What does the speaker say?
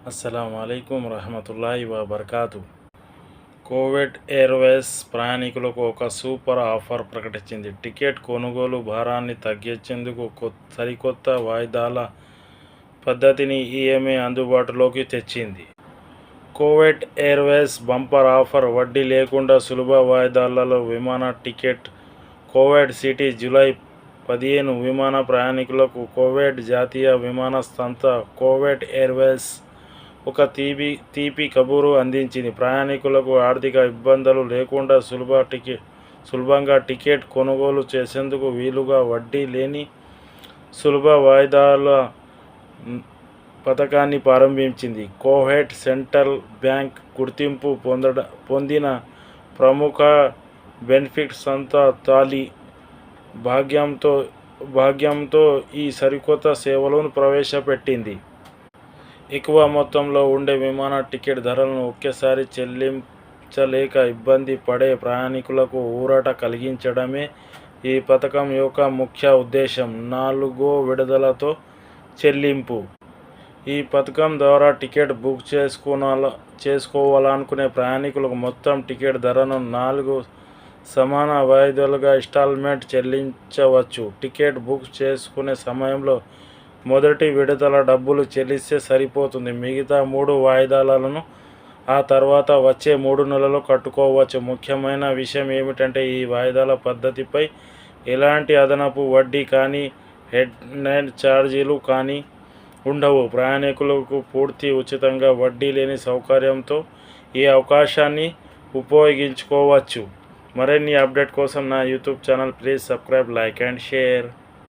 అస్సలాముఅలైకుం రహమతుల్లాహి వబర్కాతు. Kuwait Airways ప్రయాణికులకు ఒక super offer ప్రకటించింది. టికెట్ కొనుగోలు భారాన్ని తగ్గించేందుకు సరికొత్త వాయిదాల పద్ధతిని ఈఎంఏ అందుబాటులోకి తెచ్చింది. Kuwait Airways bumper offer. వడ్డీ లేకుండా సులభ వాయిదాలలో విమాన టికెట్. కువైట్ సిటీ జూలై 15 విమాన ప్రయాణికులకు కువైట్ జాతీయ విమాన సంస్థ కువైట్ ఎయిర్వేస్ ఒక తీపి కబురు అందించింది. ప్రయాణికులకు ఆర్థిక ఇబ్బందులు లేకుండా సులభంగా టికెట్ కొనుగోలు చేసేందుకు వీలుగా వడ్డీ లేని సులభ వాయిదాల పథకాన్ని ప్రారంభించింది. కువైట్ సెంట్రల్ బ్యాంక్ గుర్తింపు పొందిన ప్రముఖ బెనిఫిట్ సంస్థ తాలి భాగ్యంతో ఈ సరికొత్త సేవలను ప్రవేశపెట్టింది. ఎక్కువ మొత్తంలో ఉండే విమాన టికెట్ ధరలను ఒకేసారి చెల్లించలేక ఇబ్బంది పడే ప్రయాణికులకు ఊరట కలిగించడమే ఈ పథకం యొక్క ముఖ్య ఉద్దేశం. 4 విడతలతో చెల్లింపు. ఈ పథకం ద్వారా టికెట్ బుక్ చేసుకోవాలనుకునే ప్రయాణికులకు మొత్తం టికెట్ ధరను 4 సమాన వాయిదాలుగా ఇన్స్టాల్మెంట్ చెల్లించవచ్చు. టికెట్ బుక్ చేసుకునే సమయంలో మొదటి విడతల డబ్బులు చెల్లిస్తే సరిపోతుంది. మిగతా 3 వాయిదాలను ఆ తర్వాత వచ్చే 3 నెలలు కట్టుకోవచ్చు. ముఖ్యమైన విషయం ఏమిటంటే ఈ వాయిదాల పద్ధతిపై ఎలాంటి అదనపు వడ్డీ కానీ హెడ్ ఛార్జీలు కానీ ఉండవు. ప్రయాణికులకు పూర్తి ఉచితంగా వడ్డీ లేని సౌకర్యంతో ఈ అవకాశాన్ని ఉపయోగించుకోవచ్చు. మరిన్ని అప్డేట్ కోసం నా YouTube channel please subscribe, like and share.